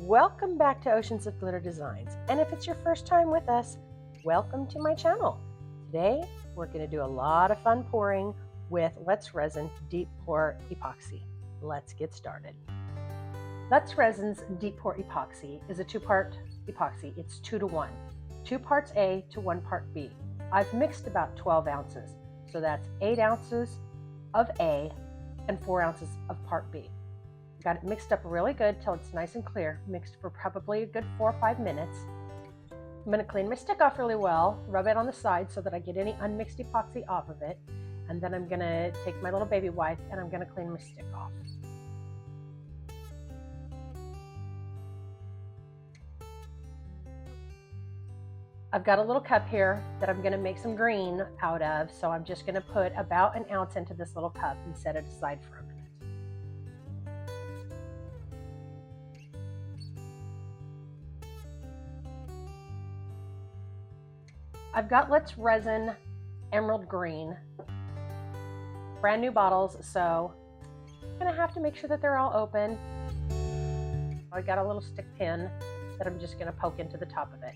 Welcome back to Oceans of Glitter Designs, and if it's your first time with us, welcome to my channel. Today we're going to do a lot of fun pouring with Let's Resin Deep Pour Epoxy. Let's get started. Let's Resin's Deep Pour Epoxy is a two-part epoxy. It's 2-to-1, 2 parts A to 1 part B. I've mixed about 12 ounces, so that's 8 ounces of A and 4 ounces of part B. Got it mixed up really good till it's nice and clear, mixed for probably a good 4 or 5 minutes. I'm going to clean my stick off really well, rub it on the side so that I get any unmixed epoxy off of it, and then I'm going to take my little baby wipe and I'm going to clean my stick off. I've got a little cup here that I'm going to make some green out of, so I'm just going to put about an ounce into this little cup and set it aside for a minute. I've got Let's Resin Emerald Green, brand new bottles, so I'm going to have to make sure that they're all open. I got a little stick pin that I'm just going to poke into the top of it.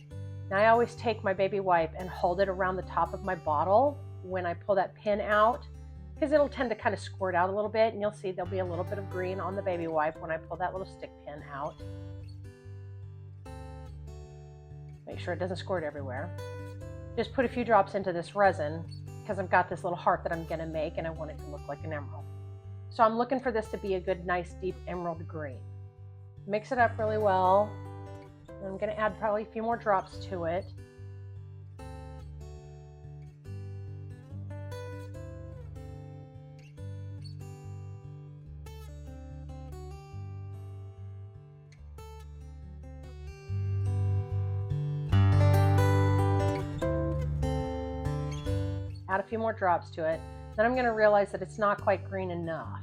Now I always take my baby wipe and hold it around the top of my bottle when I pull that pin out, because it'll tend to kind of squirt out a little bit, and you'll see there'll be a little bit of green on the baby wipe when I pull that little stick pin out. Make sure it doesn't squirt everywhere. Just put a few drops into this resin because I've got this little heart that I'm going to make and I want it to look like an emerald. So I'm looking for this to be a good, nice, deep emerald green. Mix it up really well. I'm going to add probably a few more drops to it. Add a few more drops to it. Then I'm going to realize that it's not quite green enough.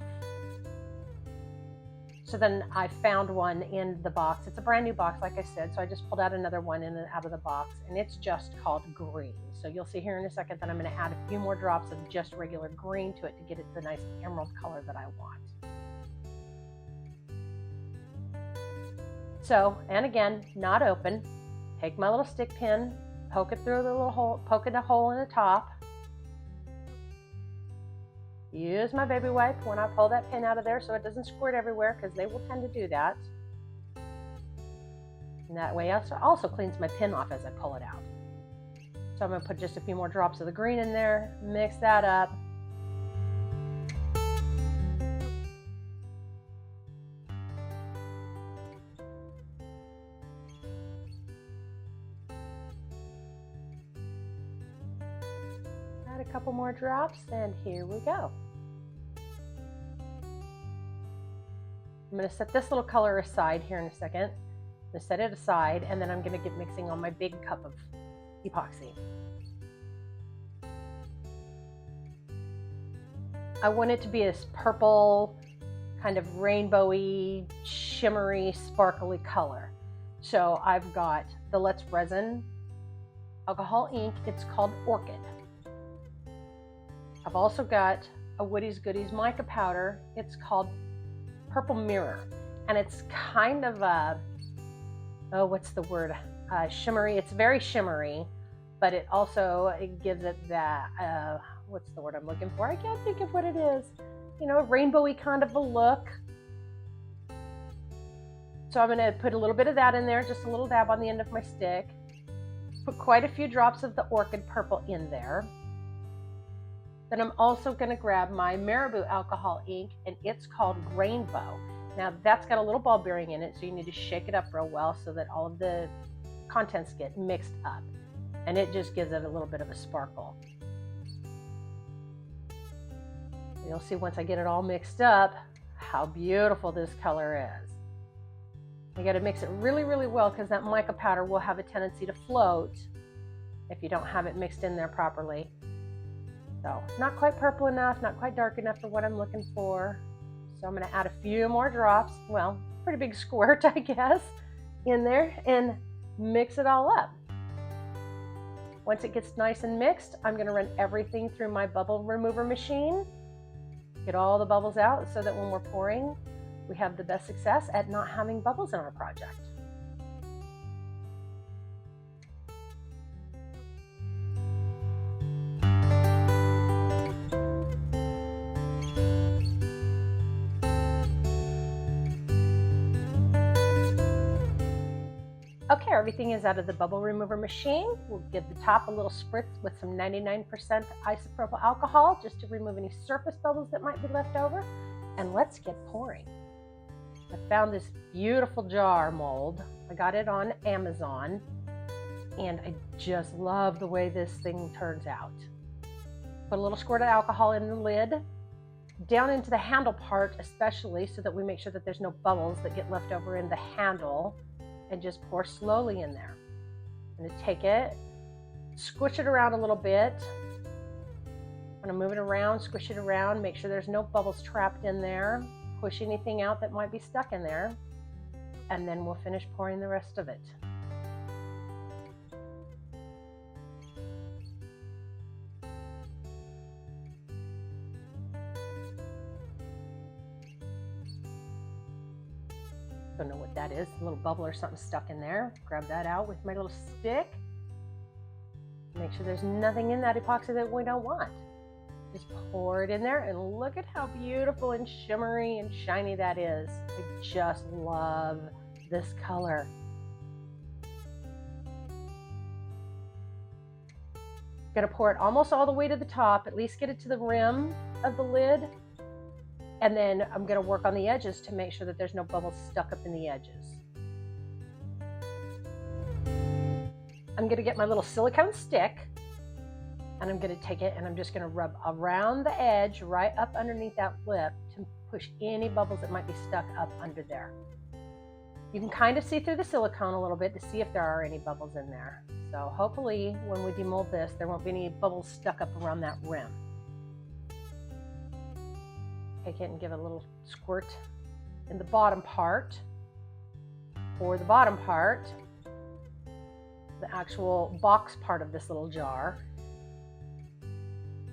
So then I found one in the box. It's a brand new box, like I said, so I just pulled out another one out of the box, and it's just called green. So you'll see here in a second that I'm going to add a few more drops of just regular green to it to get it the nice emerald color that I want. So, and again, not open. Take my little stick pin, poke it through the little hole, poke it a hole in the top. Use my baby wipe when I pull that pin out of there so it doesn't squirt everywhere, because they will tend to do that. And that way it also cleans my pin off as I pull it out. So I'm going to put just a few more drops of the green in there, mix that up. Add a couple more drops, and here we go. I'm going to set this little color aside here in a second. I'm going to set it aside, and then I'm going to get mixing on my big cup of epoxy. I want it to be this purple, kind of rainbowy, shimmery, sparkly color. So I've got the Let's Resin alcohol ink. It's called Orchid. I've also got a Woody's Goodies mica powder. It's called Purple Mirror, and it's kind of a, oh, what's the word, shimmery. It's very shimmery, but it gives it that, what's the word I'm looking for? I can't think of what it is. You know, a rainbowy kind of a look. So I'm going to put a little bit of that in there, just a little dab on the end of my stick. Put quite a few drops of the Orchid Purple in there. Then I'm also going to grab my Marabou alcohol ink, and it's called Rainbow. Now that's got a little ball bearing in it, so you need to shake it up real well so that all of the contents get mixed up. And it just gives it a little bit of a sparkle. You'll see once I get it all mixed up how beautiful this color is. You got to mix it really, really well, because that mica powder will have a tendency to float if you don't have it mixed in there properly. So not quite purple enough, not quite dark enough for what I'm looking for. So I'm going to add a few more drops, well, pretty big squirt, I guess, in there, and mix it all up. Once it gets nice and mixed, I'm going to run everything through my bubble remover machine, get all the bubbles out so that when we're pouring, we have the best success at not having bubbles in our project. After everything is out of the bubble remover machine, we'll give the top a little spritz with some 99% isopropyl alcohol just to remove any surface bubbles that might be left over. And let's get pouring. I found this beautiful jar mold. I got it on Amazon, and I just love the way this thing turns out. Put a little squirt of alcohol in the lid, down into the handle part especially, so that we make sure that there's no bubbles that get left over in the handle, and just pour slowly in there. I'm going to take it, squish it around a little bit. I'm going to move it around, squish it around, make sure there's no bubbles trapped in there, push anything out that might be stuck in there, and then we'll finish pouring the rest of it. Don't know what that is, a little bubble or something stuck in there. Grab that out with my little stick. Make sure there's nothing in that epoxy that we don't want. Just pour it in there, and look at how beautiful and shimmery and shiny that is. I just love this color. Gonna pour it almost all the way to the top, at least get it to the rim of the lid. And then I'm going to work on the edges to make sure that there's no bubbles stuck up in the edges. I'm going to get my little silicone stick, and I'm going to take it and I'm just going to rub around the edge right up underneath that lip to push any bubbles that might be stuck up under there. You can kind of see through the silicone a little bit to see if there are any bubbles in there. So hopefully when we demold this, there won't be any bubbles stuck up around that rim. Take it and give it a little squirt in the bottom part. For the bottom part, the actual box part of this little jar.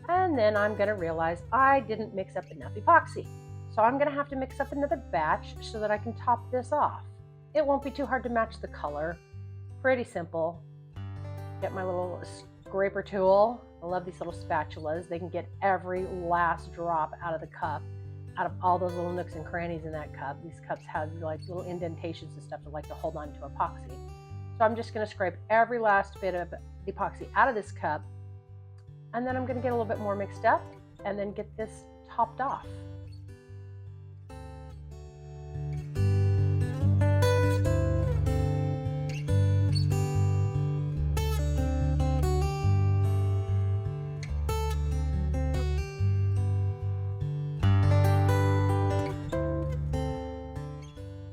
And then I'm going to realize I didn't mix up enough epoxy. So I'm going to have to mix up another batch so that I can top this off. It won't be too hard to match the color. Pretty simple. Get my little scraper tool. I love these little spatulas. They can get every last drop out of the cup, out of all those little nooks and crannies in that cup. These cups have like little indentations and stuff that like to hold on to epoxy. So I'm just going to scrape every last bit of epoxy out of this cup, and then I'm going to get a little bit more mixed up and then get this topped off.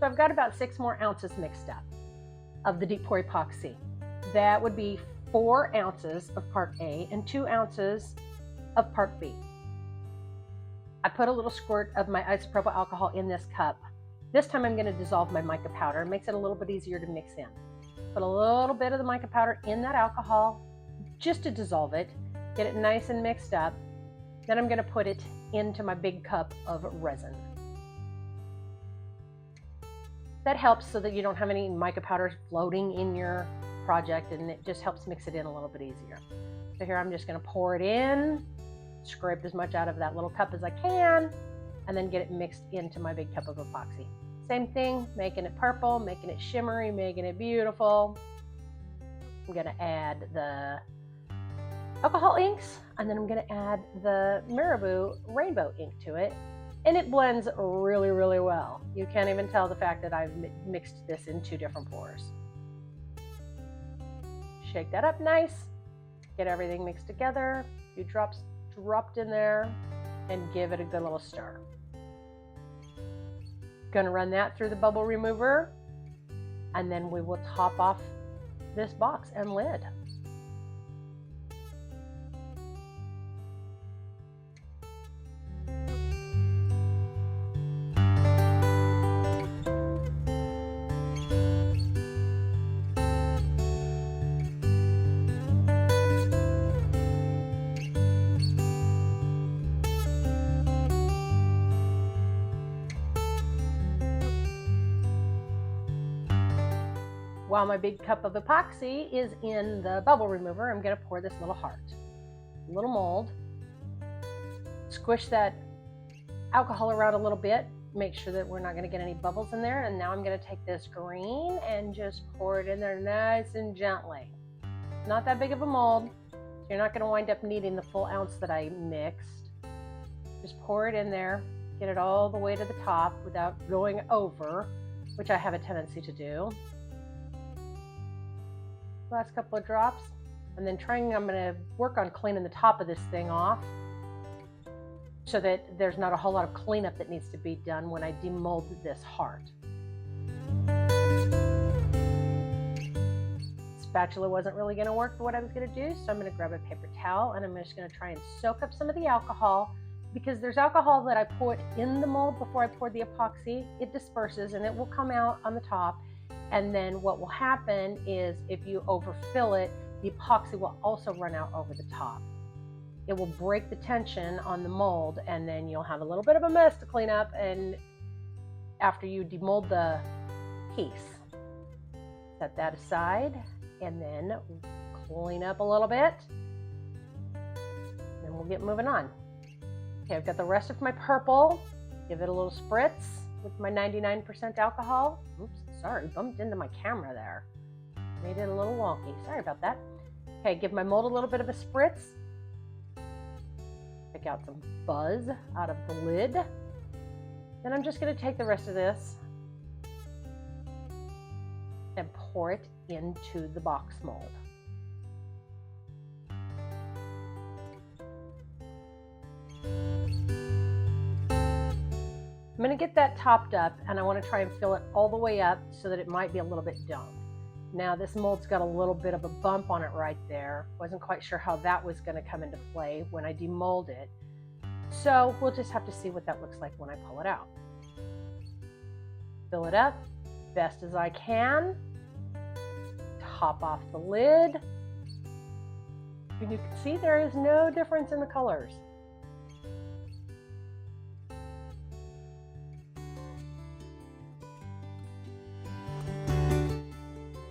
So I've got about 6 more ounces mixed up of the Deep Pour Epoxy. That would be 4 ounces of part A and 2 ounces of part B. I put a little squirt of my isopropyl alcohol in this cup. This time I'm going to dissolve my mica powder. It makes it a little bit easier to mix in. Put a little bit of the mica powder in that alcohol just to dissolve it, get it nice and mixed up. Then I'm going to put it into my big cup of resin. That helps so that you don't have any mica powder floating in your project, and it just helps mix it in a little bit easier. So here I'm just going to pour it in, scrape as much out of that little cup as I can, and then get it mixed into my big cup of epoxy. Same thing, making it purple, making it shimmery, making it beautiful. I'm going to add the alcohol inks, and then I'm going to add the Marabou rainbow ink to it. And it blends really, really well. You can't even tell the fact that I've mixed this in 2 different pours. Shake that up nice, get everything mixed together, a few drops dropped in there, and give it a good little stir. Gonna run that through the bubble remover, and then we will top off this box and lid. While my big cup of epoxy is in the bubble remover, I'm going to pour this little heart, a little mold, squish that alcohol around a little bit, make sure that we're not going to get any bubbles in there. And now I'm going to take this green and just pour it in there nice and gently. Not that big of a mold, so you're not going to wind up needing the full ounce that I mixed. Just pour it in there, get it all the way to the top without going over, which I have a tendency to do. Last couple of drops, and then I'm going to work on cleaning the top of this thing off so that there's not a whole lot of cleanup that needs to be done when I demold this heart. Spatula wasn't really going to work for what I was going to do, so I'm going to grab a paper towel and I'm just going to try and soak up some of the alcohol, because there's alcohol that I put in the mold before I poured the epoxy. It disperses and it will come out on the top, and then what will happen is if you overfill it, the epoxy will also run out over the top. It will break the tension on the mold, and then you'll have a little bit of a mess to clean up and after you demold the piece. Set that aside and then clean up a little bit. Then we'll get moving on. Okay, I've got the rest of my purple. Give it a little spritz with my 99% alcohol. Oops, sorry, bumped into my camera there. Made it a little wonky. Sorry about that. Okay, give my mold a little bit of a spritz. Pick out some buzz out of the lid. Then I'm just going to take the rest of this and pour it into the box mold. I'm going to get that topped up, and I want to try and fill it all the way up so that it might be a little bit domed. Now this mold's got a little bit of a bump on it right there. Wasn't quite sure how that was going to come into play when I demold it. So we'll just have to see what that looks like when I pull it out. Fill it up best as I can. Top off the lid. And you can see there is no difference in the colors.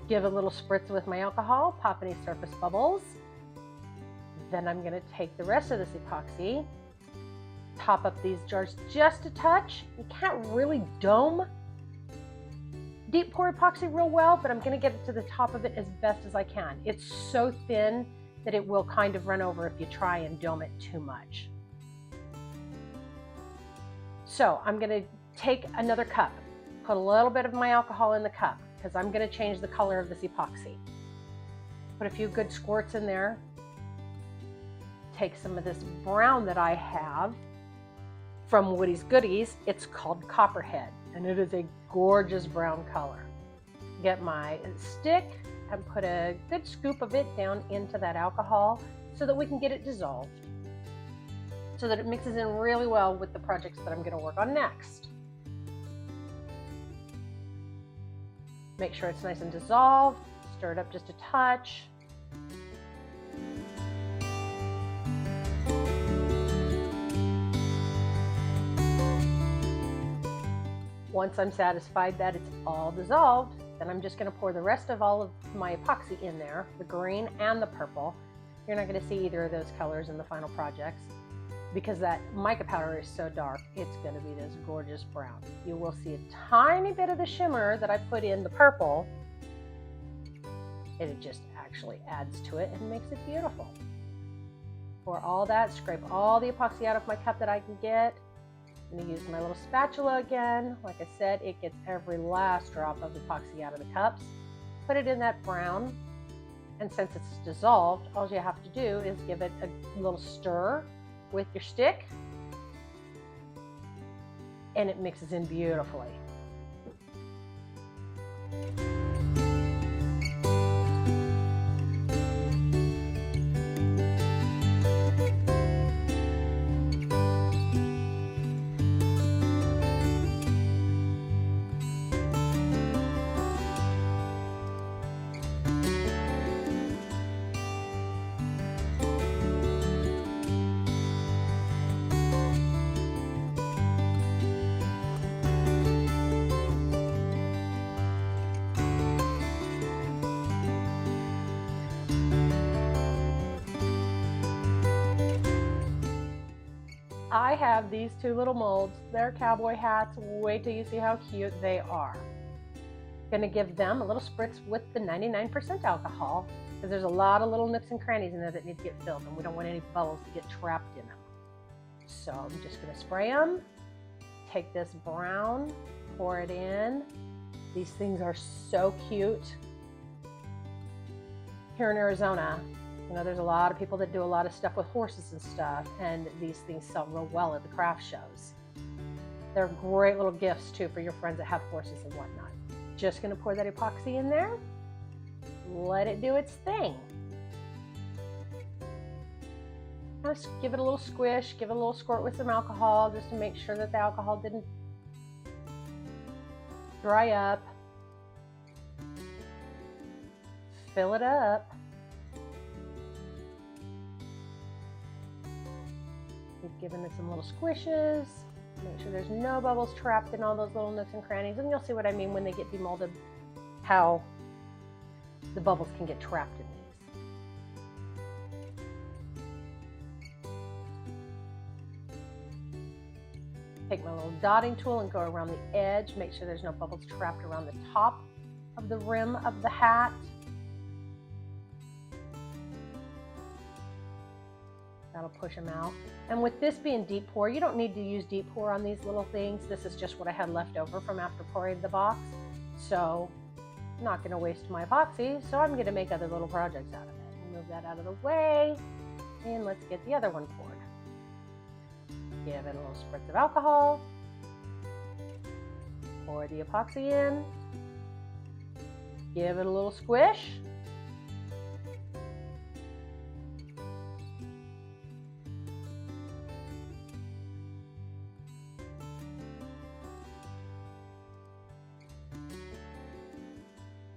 Give a little spritz with my alcohol, pop any surface bubbles. Then I'm going to take the rest of this epoxy, top up these jars just a touch. You can't really dome Deep Pour Epoxy real well, but I'm going to get it to the top of it as best as I can. It's so thin that it will kind of run over if you try and dome it too much. So I'm going to take another cup, put a little bit of my alcohol in the cup, because I'm going to change the color of this epoxy. Put a few good squirts in there. Take some of this brown that I have from Woody's Goodies. It's called Copperhead, and it is a gorgeous brown color. Get my stick and put a good scoop of it down into that alcohol so that we can get it dissolved, so that it mixes in really well with the projects that I'm going to work on next. Make sure it's nice and dissolved. Stir it up just a touch. Once I'm satisfied that it's all dissolved, then I'm just going to pour the rest of all of my epoxy in there, the green and the purple. You're not going to see either of those colors in the final projects because that mica powder is so dark. It's going to be this gorgeous brown. You will see a tiny bit of the shimmer that I put in the purple, and it just actually adds to it and makes it beautiful. Pour all that, scrape all the epoxy out of my cup that I can get. I'm going to use my little spatula again. Like I said, it gets every last drop of epoxy out of the cups. Put it in that brown, and since it's dissolved, all you have to do is give it a little stir with your stick, and it mixes in beautifully. I have these two little molds. They're cowboy hats. Wait till you see how cute they are. Gonna give them a little spritz with the 99% alcohol, because there's a lot of little nooks and crannies in there that need to get filled, and we don't want any bubbles to get trapped in them. So I'm just gonna spray them. Take this brown, pour it in. These things are so cute. Here in Arizona, you know, there's a lot of people that do a lot of stuff with horses and stuff, and these things sell real well at the craft shows. They're great little gifts too for your friends that have horses and whatnot. Just gonna pour that epoxy in there, let it do its thing. Just give it a little squish, give it a little squirt with some alcohol just to make sure that the alcohol didn't dry up. Fill it up. Keep giving it some little squishes. Make sure there's no bubbles trapped in all those little nooks and crannies. And you'll see what I mean when they get demolded, how the bubbles can get trapped in these. Take my little dotting tool and go around the edge. Make sure there's no bubbles trapped around the top of the rim of the hat. That'll push them out. And with this being deep pour, you don't need to use deep pour on these little things. This is just what I had left over from after pouring the box. So I'm not gonna waste my epoxy, so I'm gonna make other little projects out of it. Move that out of the way, and let's get the other one poured. Give it a little spritz of alcohol. Pour the epoxy in. Give it a little squish.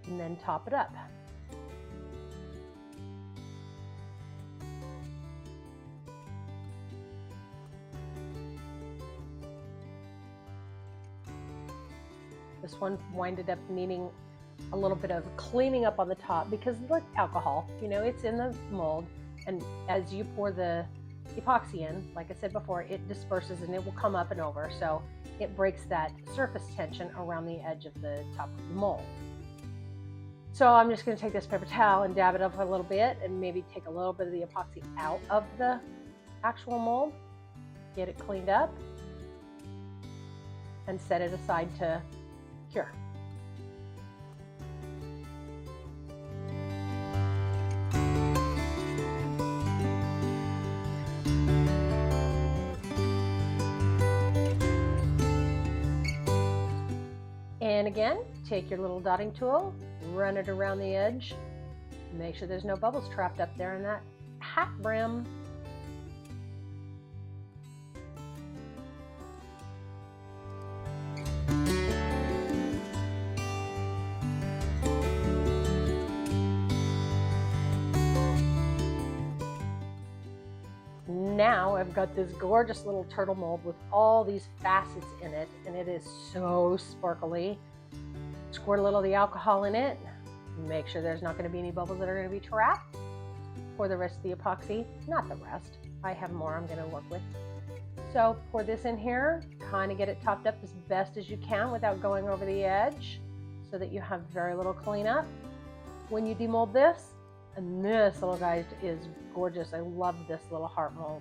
And then top it up. This one winded up needing a little bit of cleaning up on the top because the alcohol, you know, it's in the mold, and as you pour the epoxy in, like I said before, it disperses and it will come up and over, so it breaks that surface tension around the edge of the top of the mold. So I'm just going to take this paper towel and dab it up a little bit and maybe take a little bit of the epoxy out of the actual mold, get it cleaned up, and set it aside to cure. And again, take your little dotting tool, run it around the edge, make sure there's no bubbles trapped up there in that hat brim. Now I've got this gorgeous little turtle mold with all these facets in it, and it is so sparkly. Squirt a little of the alcohol in it. Make sure there's not going to be any bubbles that are going to be trapped. Pour the rest of the epoxy, not the rest. I have more I'm going to work with. So pour this in here, kind of get it topped up as best as you can without going over the edge so that you have very little cleanup. When you demold this, and this little guy is gorgeous. I love this little heart mold.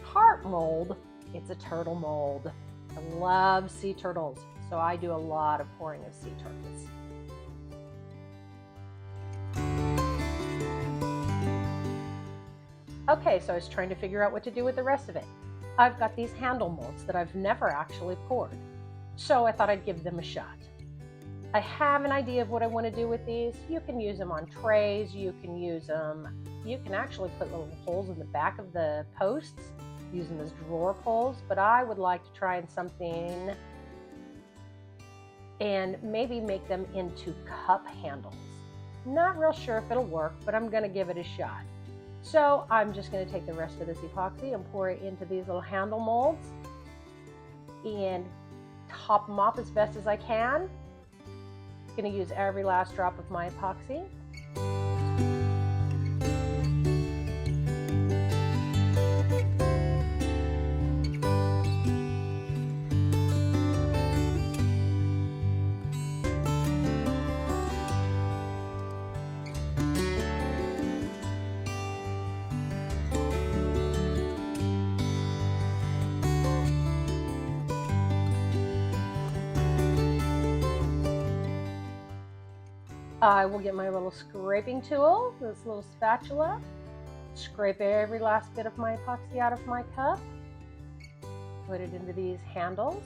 Heart mold, it's a turtle mold. I love sea turtles, so I do a lot of pouring of sea turtles. Okay, so I was trying to figure out what to do with the rest of it. I've got these handle molds that I've never actually poured, so I thought I'd give them a shot. I have an idea of what I want to do with these. You can use them on trays, you can use them, you can actually put little holes in the back of the posts, use them as drawer pulls, but I would like to try something and maybe make them into cup handles. Not real sure if it'll work, but I'm going to give it a shot. So I'm just going to take the rest of this epoxy and pour it into these little handle molds and top them off as best as I can. Going to use every last drop of my epoxy. I will get my little scraping tool, this little spatula, scrape every last bit of my epoxy out of my cup, put it into these handles.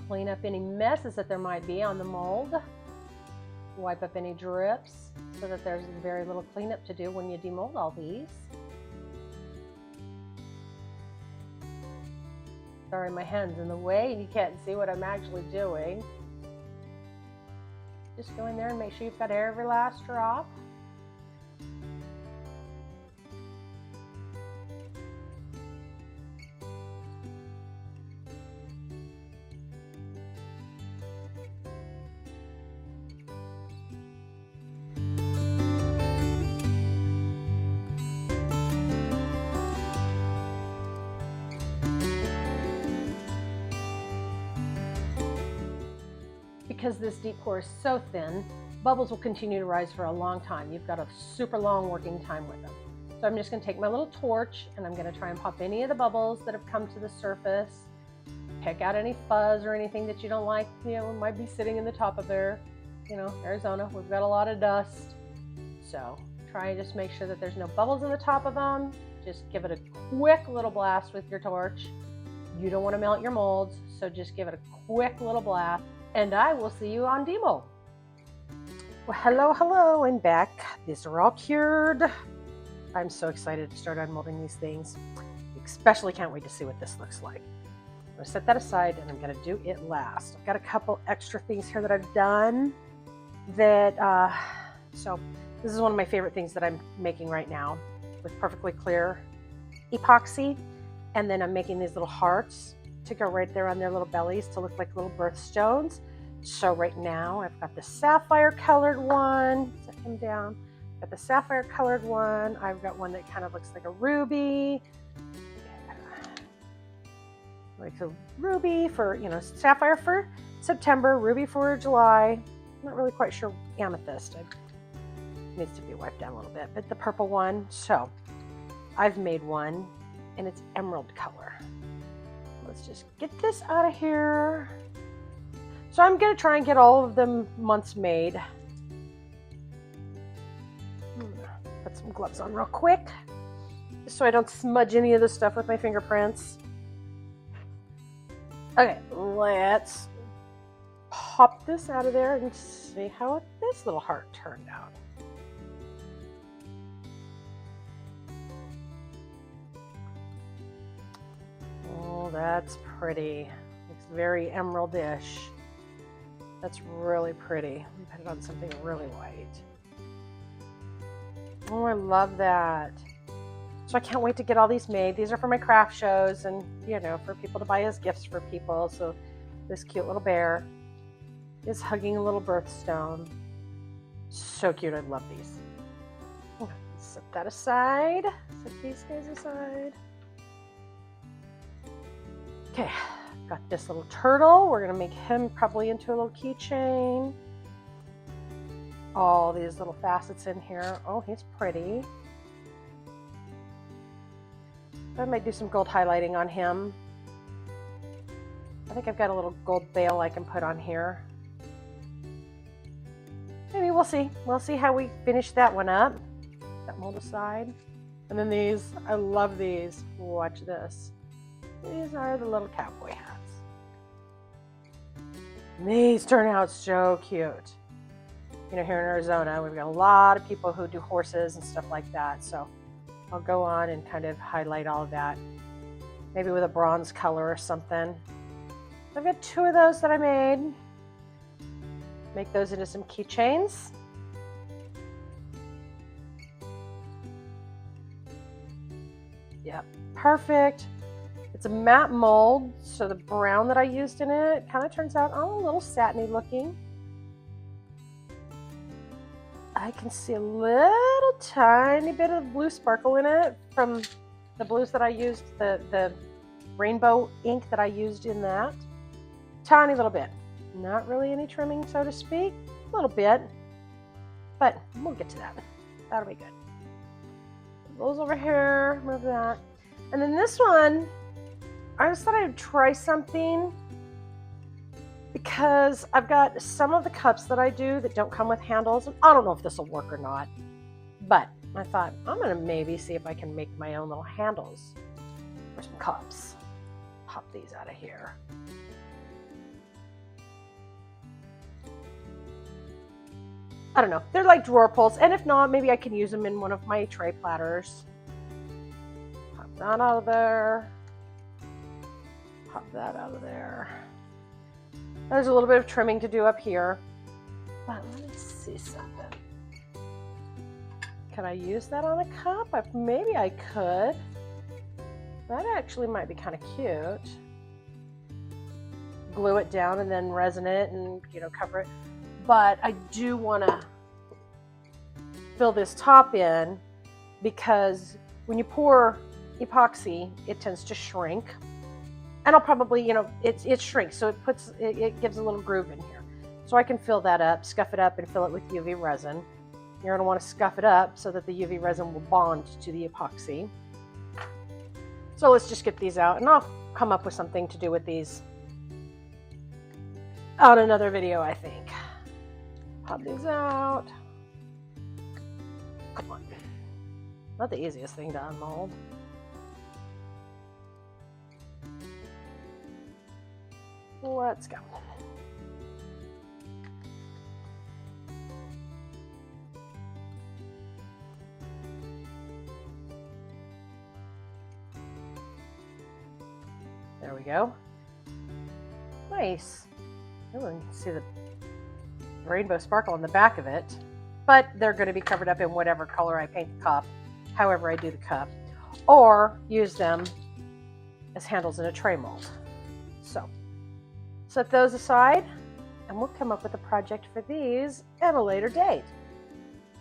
Clean up any messes that there might be on the mold. Wipe up any drips so that there's very little cleanup to do when you demold all these. Sorry, my hand's in the way and you can't see what I'm actually doing. Just go in there and make sure you've got every last drop. Because this deep pour is so thin, bubbles will continue to rise for a long time. You've got a super long working time with them. So I'm just going to take my little torch and I'm going to try and pop any of the bubbles that have come to the surface. Pick out any fuzz or anything that you don't like, might be sitting in the top of there. Arizona, we've got a lot of dust. So try and just make sure that there's no bubbles in the top of them. Just give it a quick little blast with your torch. You don't want to melt your molds, so just give it a quick little blast. And I will see you on demo. Well, hello, and back. These are all cured. I'm so excited to start unmolding these things. Especially can't wait to see what this looks like. I'm going to set that aside and I'm going to do it last. I've got a couple extra things here that I've done so this is one of my favorite things that I'm making right now with perfectly clear epoxy. And then I'm making these little hearts to go right there on their little bellies to look like little birthstones. So right now I've got the sapphire colored one. Set him down. Got the sapphire colored one. I've got one that kind of looks like a ruby. Like a ruby for, sapphire for September, ruby for July. I'm not really quite sure. Amethyst. It needs to be wiped down a little bit. But the purple one. So I've made one and it's emerald color. Let's just get this out of here. So I'm going to try and get all of them months made. Put some gloves on real quick, just so I don't smudge any of this stuff with my fingerprints. Okay, let's pop this out of there and see how this little heart turned out. Oh, that's pretty. It's very emeraldish. That's really pretty. Put it on something really white. Oh, I love that. So I can't wait to get all these made. These are for my craft shows and, for people to buy as gifts for people. So this cute little bear is hugging a little birthstone. So cute. I love these. Okay, set that aside. Set these guys aside. Okay, got this little turtle. We're going to make him probably into a little keychain. All these little facets in here. Oh, he's pretty. I might do some gold highlighting on him. I think I've got a little gold veil I can put on here. Maybe we'll see. We'll see how we finish that one up. That mold aside. And then these, I love these. Watch this. These are the little cowboy hats. These turn out so cute. Here in Arizona, we've got a lot of people who do horses and stuff like that. So I'll go on and kind of highlight all of that. Maybe with a bronze color or something. I've got 2 of those that I made. Make those into some keychains. Yep, perfect. It's a matte mold, so the brown that I used in it kind of turns out a little satiny looking. I can see a little tiny bit of blue sparkle in it from the blues that I used, the rainbow ink that I used in that. Tiny little bit. Not really any trimming, so to speak. A little bit. But we'll get to that. That'll be good. Those over here, move that. And then this one, I just thought I'd try something because I've got some of the cups that I do that don't come with handles, and I don't know if this will work or not, but I thought I'm going to maybe see if I can make my own little handles for some cups. Pop these out of here. I don't know. They're like drawer pulls, and if not, maybe I can use them in one of my tray platters. Pop that out of there. Pop that out of there. There's a little bit of trimming to do up here. But let me see something. Can I use that on a cup? Maybe I could. That actually might be kind of cute. Glue it down and then resin it and, cover it. But I do want to fill this top in because when you pour epoxy, it tends to shrink. And I'll probably, it shrinks, so it gives a little groove in here. So I can fill that up, scuff it up, and fill it with UV resin. You're going to want to scuff it up so that the UV resin will bond to the epoxy. So let's just get these out, and I'll come up with something to do with these on another video, I think. Pop these out. Come on. Not the easiest thing to unmold. Let's go. There we go. Nice. Oh, you can see the rainbow sparkle on the back of it, but they're going to be covered up in whatever color I paint the cup, however I do the cup, or use them as handles in a tray mold. So set those aside, and we'll come up with a project for these at a later date.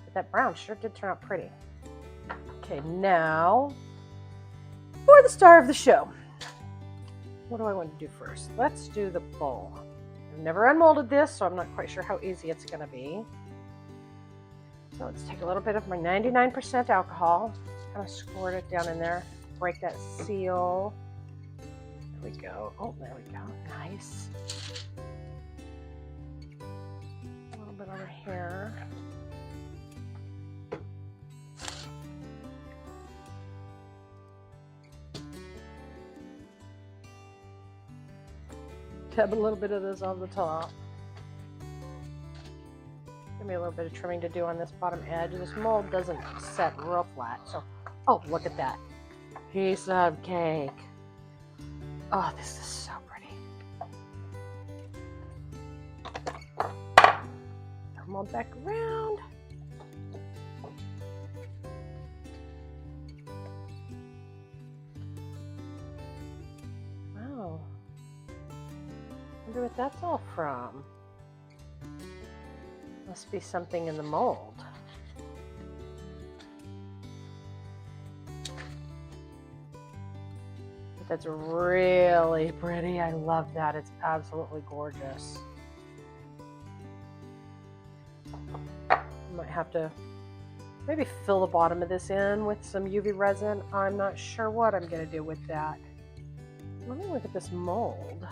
But that brown sure did turn out pretty. Okay, now for the star of the show. What do I want to do first? Let's do the bowl. I've never unmolded this, so I'm not quite sure how easy it's going to be. So let's take a little bit of my 99% alcohol, kind of squirt it down in there, break that seal. There we go. Oh, there we go. Nice. A little bit over here. Have a little bit of this on the top. Give me a little bit of trimming to do on this bottom edge. This mold doesn't set real flat, so oh, look at that piece of cake. Oh, this is so pretty. Mold back around. Wow. Wonder what that's all from. Must be something in the mold. But that's really pretty. I love that. It's absolutely gorgeous. Might have to maybe fill the bottom of this in with some UV resin. I'm not sure what I'm going to do with that. Let me look at this mold.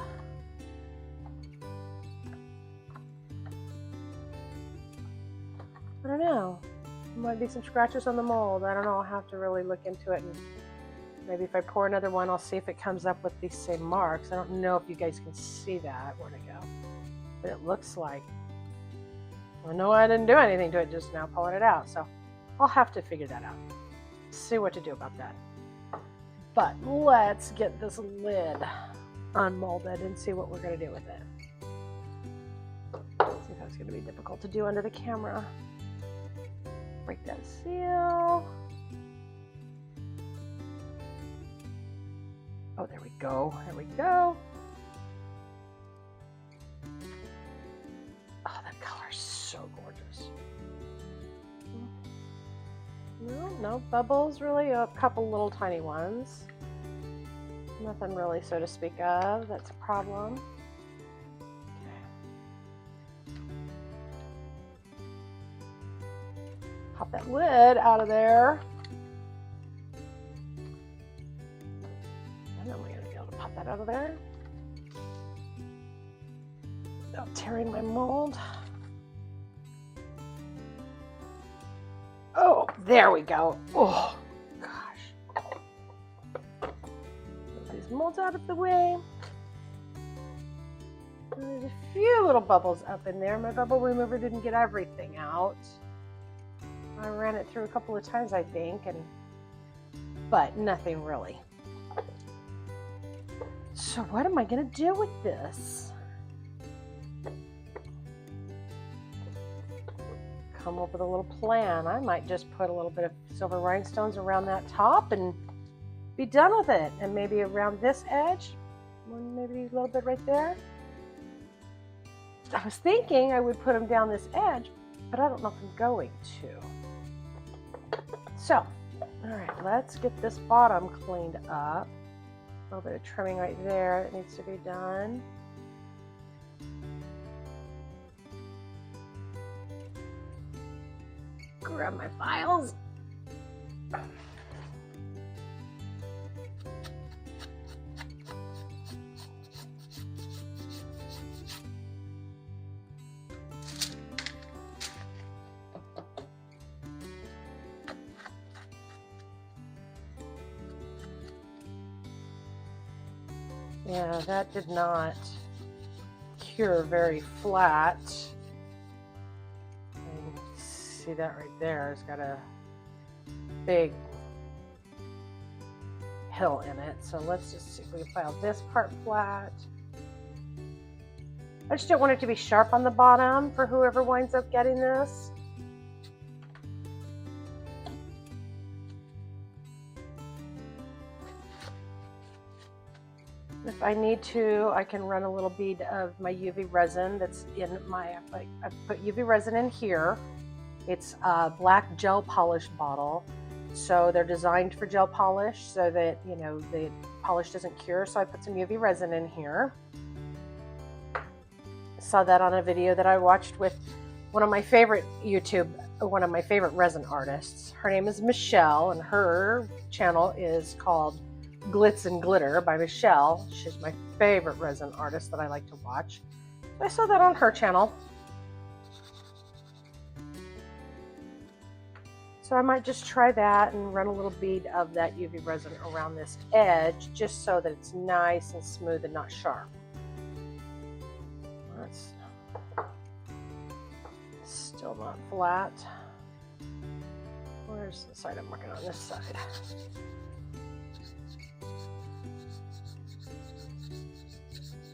I don't know. There might be some scratches on the mold. I don't know. I'll have to really look into it. And maybe if I pour another one, I'll see if it comes up with these same marks. I don't know if you guys can see that. Where'd it go? But it looks like. I know I didn't do anything to it just now, pulling it out. So I'll have to figure that out. See what to do about that. But let's get this lid unmolded and see what we're going to do with it. See if that's going to be difficult to do under the camera. Break that seal. Oh, there we go. There we go. Oh, that color's so gorgeous. No bubbles really. A couple little tiny ones. Nothing really, so to speak of. That's a problem. Pop that lid out of there. And then we're going to be able to pop that that out of there. Without tearing my mold. Oh, there we go. Oh, gosh. Move these molds out of the way. There's a few little bubbles up in there. My bubble remover didn't get everything out. I ran it through a couple of times, I think, but nothing really. So what am I going to do with this? Come up with a little plan. I might just put a little bit of silver rhinestones around that top and be done with it. And maybe around this edge, maybe a little bit right there. I was thinking I would put them down this edge, but I don't know if I'm going to. So, all right, let's get this bottom cleaned up. A little bit of trimming right there that needs to be done. Grab my files. Yeah, that did not cure very flat. See that right there? It's got a big hill in it. So let's just see if we can file this part flat. I just don't want it to be sharp on the bottom for whoever winds up getting this. If I need to, I can run a little bead of my UV resin that's in my, I put UV resin in here. It's a black gel polish bottle. So they're designed for gel polish so that, you know, the polish doesn't cure. So I put some UV resin in here. Saw that on a video that I watched with one of my favorite resin artists. Her name is Michelle, and her channel is called Glitz and Glitter by Michelle. She's my favorite resin artist that I like to watch. So I saw that on her channel. So I might just try that and run a little bead of that UV resin around this edge just so that it's nice and smooth and not sharp. That's still not flat. Where's the side I'm working on? This side.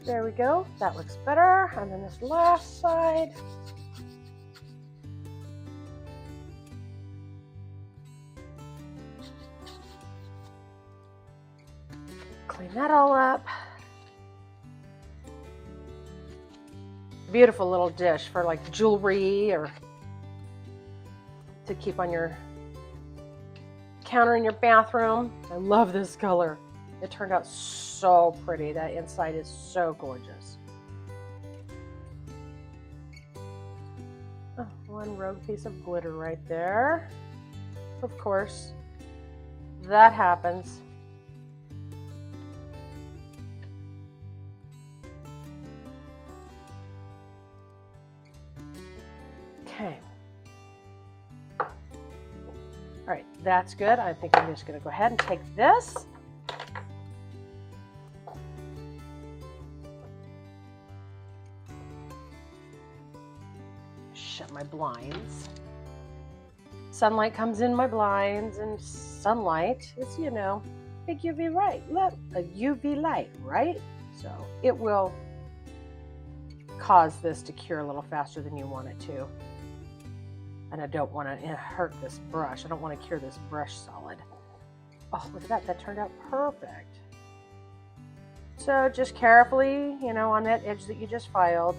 There we go. That looks better. And then this last side. Clean that all up. Beautiful little dish for like jewelry or to keep on your counter in your bathroom. I love this color. It turned out so pretty. That inside is so gorgeous. Oh, one rogue piece of glitter right there. Of course, that happens. Okay. All right, that's good. I think I'm just going to go ahead and take this. Shut my blinds. Sunlight comes in my blinds, and sunlight is, you know, big UV light. Look, a UV light, right? So it will cause this to cure a little faster than you want it to. And I don't want to hurt this brush. I don't want to cure this brush solid. Oh, look at that. That turned out perfect. So just carefully, you know, on that edge that you just filed,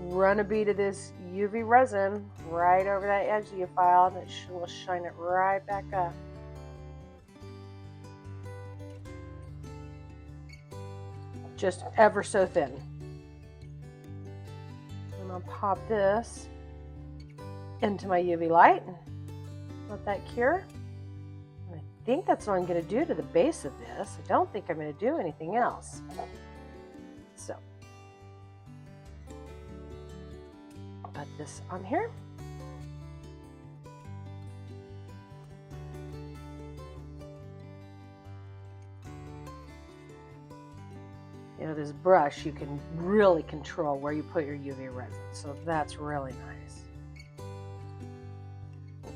run a bead of this UV resin right over that edge that you filed, and it will shine it right back up. Just ever so thin. I'm going to pop this into my UV light and let that cure. I think that's what I'm going to do to the base of this. I don't think I'm going to do anything else. So, put this on here. You know, this brush, you can really control where you put your UV resin, so that's really nice. There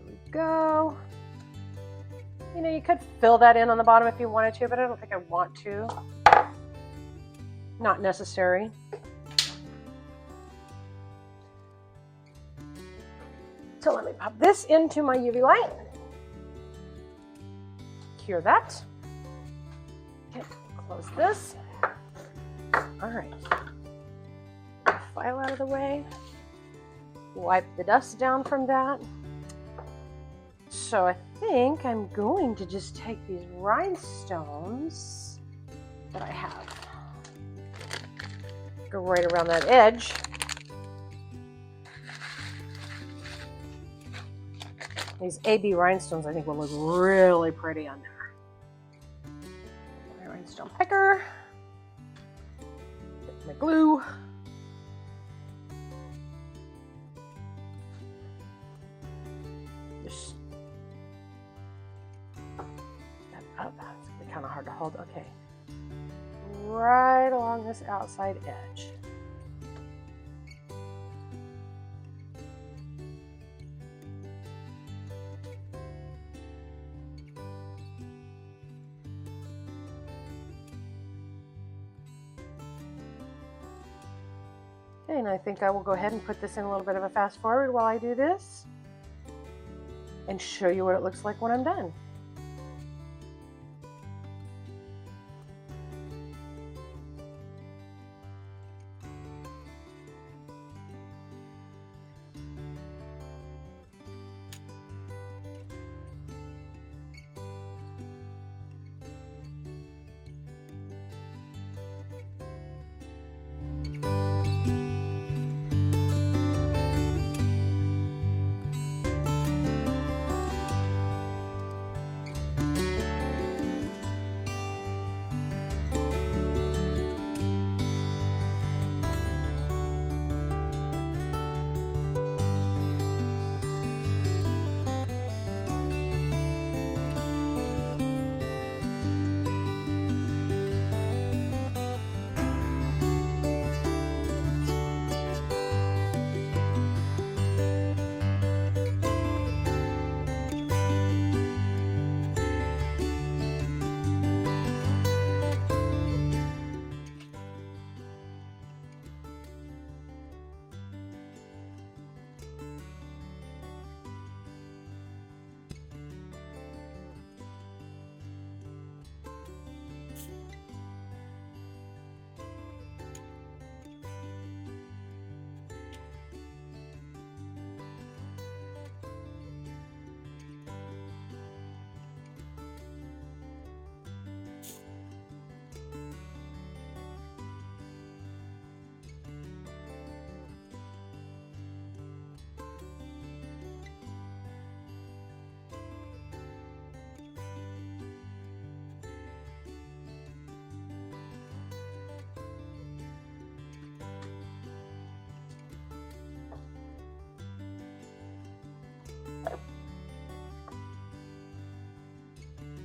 we go. You know, you could fill that in on the bottom if you wanted to, but I don't think I want to. Not necessary. So let me pop this into my UV light. Cure that. Okay, close this. All right. File out of the way. Wipe the dust down from that. So I think I'm going to just take these rhinestones that I have. Go right around that edge. These AB rhinestones I think will look really pretty on there. My rhinestone picker. Get my glue. Just that up. It's gonna be kind of hard to hold. Okay. Right along this outside edge. Okay, and I think I will go ahead and put this in a little bit of a fast forward while I do this and show you what it looks like when I'm done.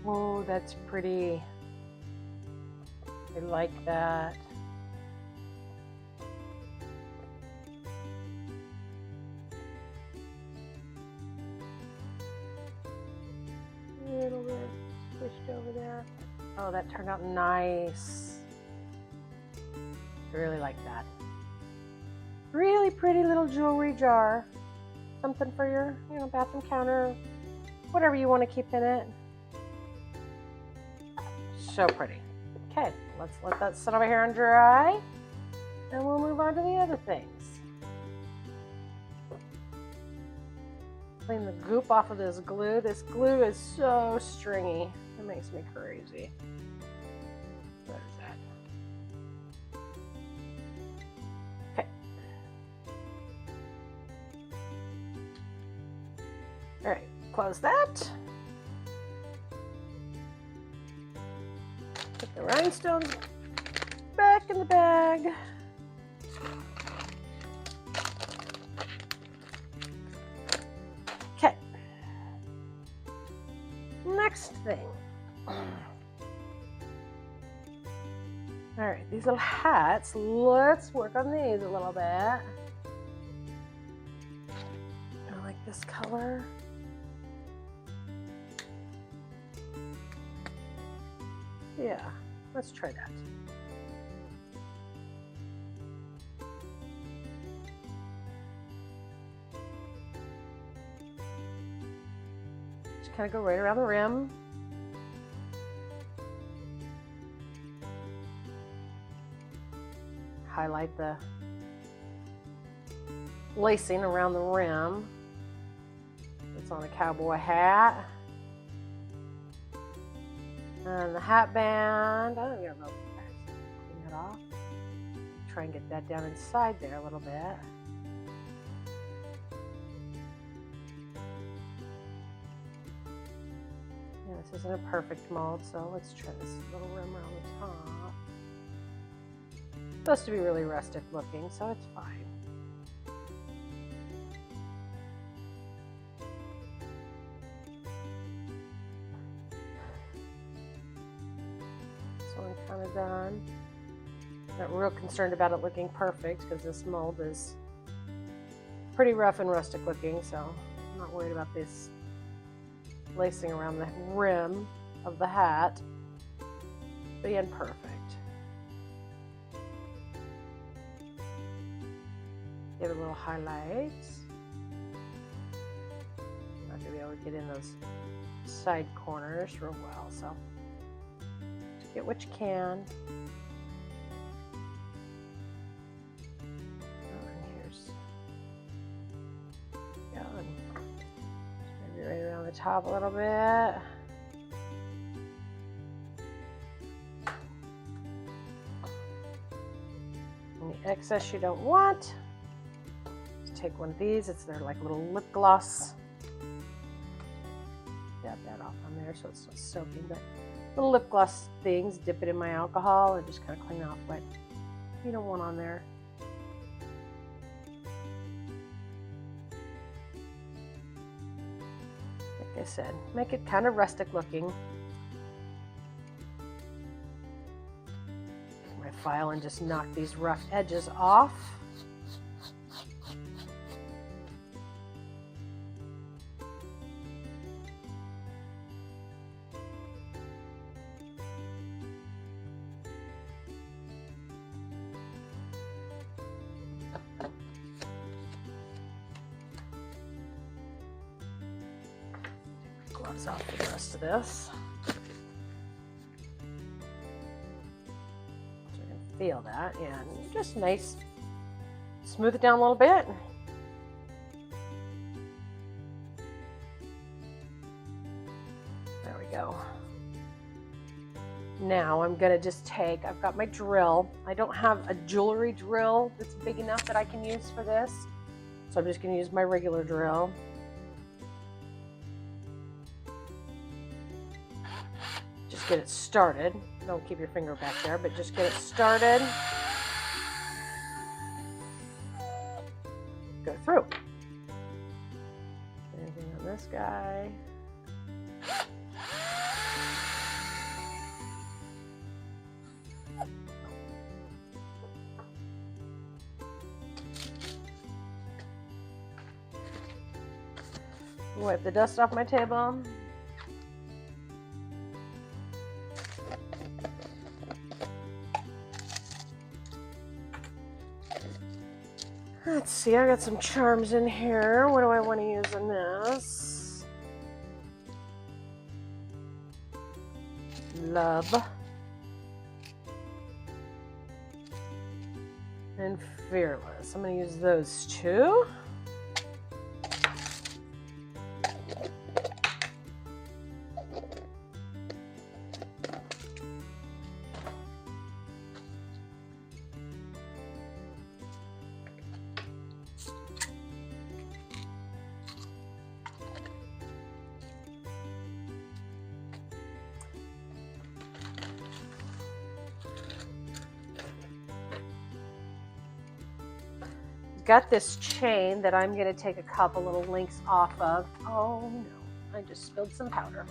Oh, that's pretty. I like that. A little bit squished over there. Oh, that turned out nice. I really like that. Really pretty little jewelry jar. Something for your, bathroom counter, whatever you want to keep in it. So pretty. Okay, let's let that sit over here and dry, and we'll move on to the other things. Clean the goop off of this glue. This glue is so stringy. It makes me crazy. What is that? Okay. All right, close that. rhinestones back in the bag. Okay. Next thing. All right, these little hats, let's work on these a little bit. I like this color. Yeah, let's try that. Just kind of go right around the rim. Highlight the lacing around the rim. It's on a cowboy hat. And the hat band, I don't get a rope. Clean that off. Try and get that down inside there a little bit. Yeah, this isn't a perfect mold, so let's try this little rim around the top. It's supposed to be really rustic looking, so it's fine. One kind of done. Not real concerned about it looking perfect because this mold is pretty rough and rustic looking, so I'm not worried about this lacing around the rim of the hat being perfect. Give it a little highlights. I'm not going to be able to get in those side corners real well, so get what you can. And here's maybe right around the top a little bit. Any excess you don't want, just take one of these. It's their like little lip gloss. Dab that off on there so it's not soaking, but little lip gloss things, dip it in my alcohol and just kind of clean off what you don't want on there. Like I said, make it kind of rustic looking. Take my file and just knock these rough edges off. Gloves off for the rest of this. So you can feel that, and just nice, smooth it down a little bit. There we go. Now I'm gonna just take, I've got my drill. I don't have a jewelry drill that's big enough that I can use for this, so I'm just gonna use my regular drill. Get it started. Don't keep your finger back there, but just get it started. Go through. Anything on this guy? Wipe the dust off my table. Let's see, I got some charms in here. What do I want to use in this? Love. And Fearless. I'm going to use those two. got this chain that I'm going to take a couple little links off of. Oh no, I just spilled some powder.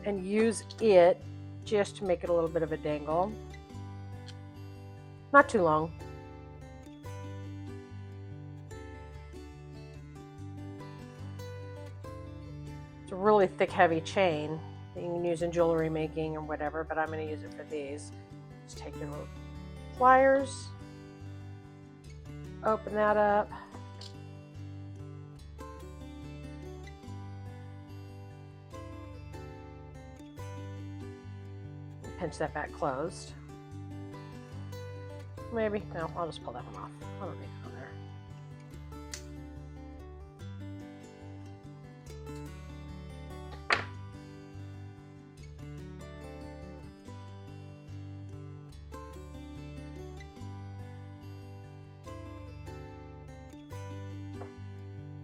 And use it just to make it a little bit of a dangle. Not too long. It's a really thick, heavy chain that you can use in jewelry making or whatever, but I'm going to use it for these. Just take your little pliers, open that up. Pinch that back closed. Maybe, no, I'll just pull that one off. I don't need it on there.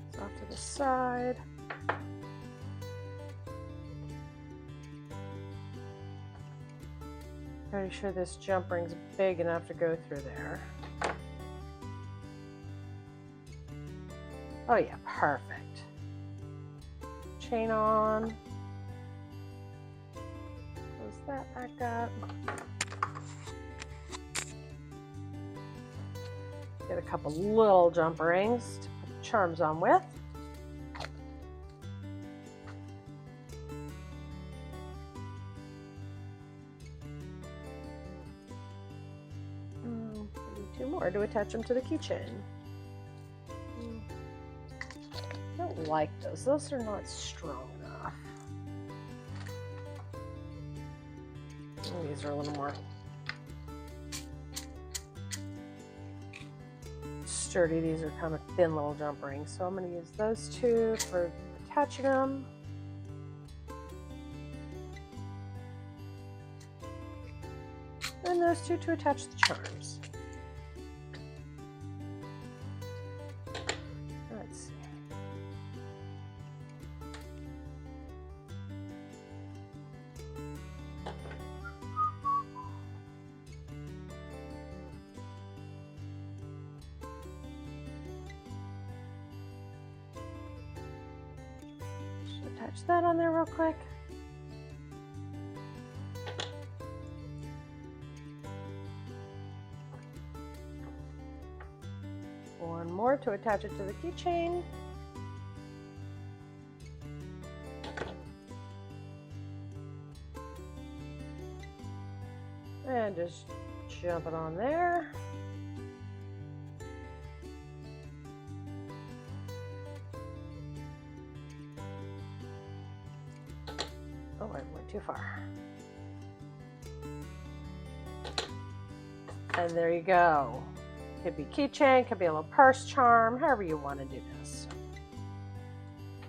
It's off to the side. Pretty sure this jump ring's big enough to go through there. Oh yeah, perfect. Chain on. Close that back up. Get a couple little jump rings to put the charms on with. Two more to attach them to the keychain. I don't like those. Those are not strong enough. These are a little more sturdy. These are kind of thin little jump rings. So I'm going to use those two for attaching them. And those two to attach the charms. Let's see. Just attach that on there real quick. One more to attach it to the keychain. And just jump it on there. Oh, I went too far. And there you go. Could be keychain, could be a little purse charm, however you want to do this.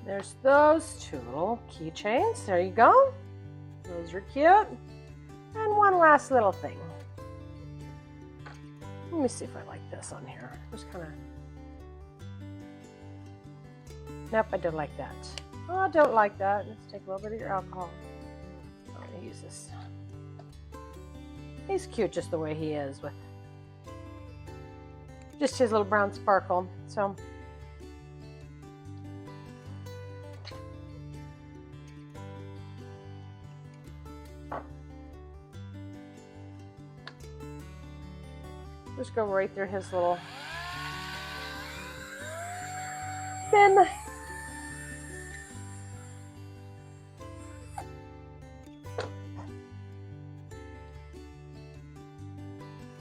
There's those two little keychains. There you go. Those are cute. And one last little thing. Let me see if I like this on here. Just kind of. Nope, I don't like that. Oh, I don't like that. Let's take a little bit of your alcohol. I'm going to use this. He's cute just the way he is with just his little brown sparkle. So just go right through his little thin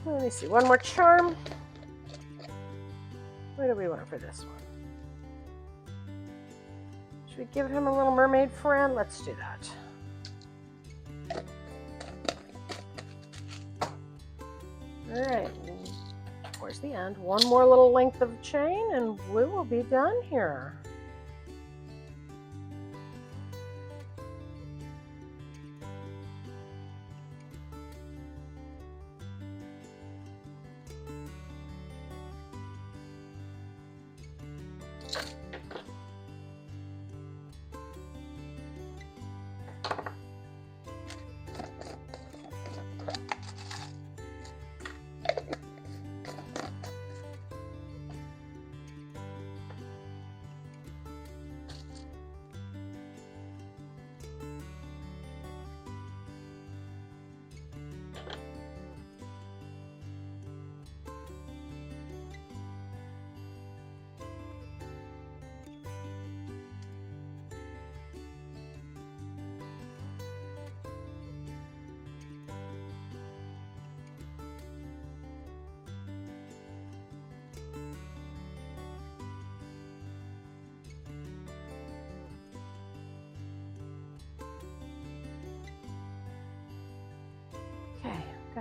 let me see, one more charm. What do we want for this one? Should we give him a little mermaid friend? Let's do that. All right, towards the end, one more little length of chain and we will be done here.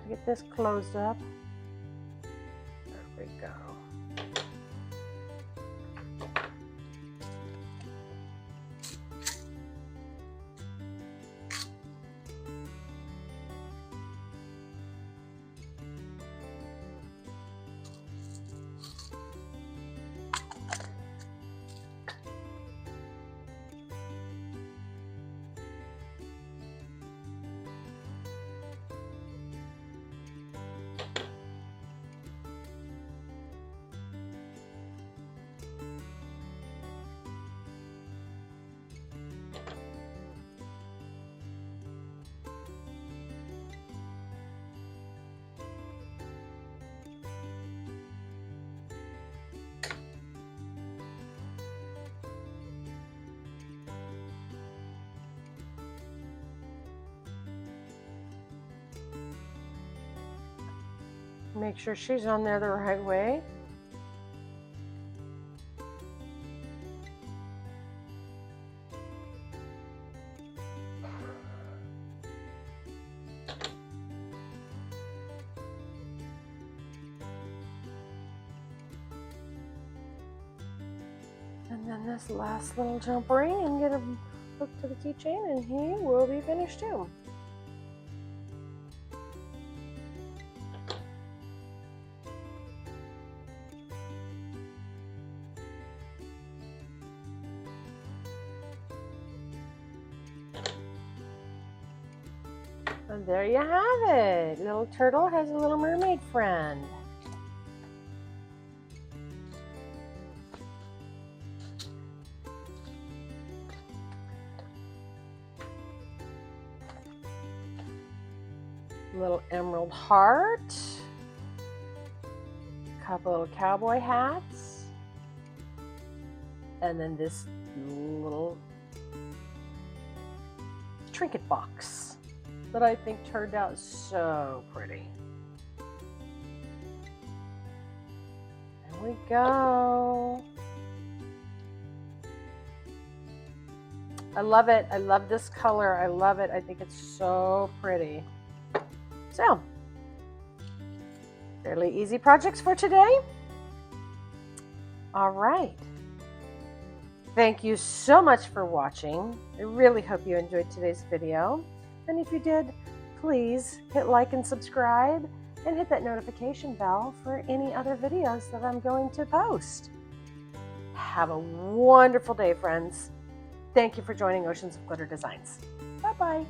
Get this closed up. There we go. Make sure she's on there the right way. And then this last little jump ring and get him hooked to the keychain and he will be finished too. And there you have it. Little turtle has a little mermaid friend. Little emerald heart. Couple little cowboy hats. And then this little trinket box that I think turned out so pretty. There we go. I love it. I love this color. I love it. I think it's so pretty. So, fairly easy projects for today. All right. Thank you so much for watching. I really hope you enjoyed today's video. And if you did, please hit like and subscribe and hit that notification bell for any other videos that I'm going to post. Have a wonderful day, friends. Thank you for joining Oceans of Glitter Designs. Bye-bye.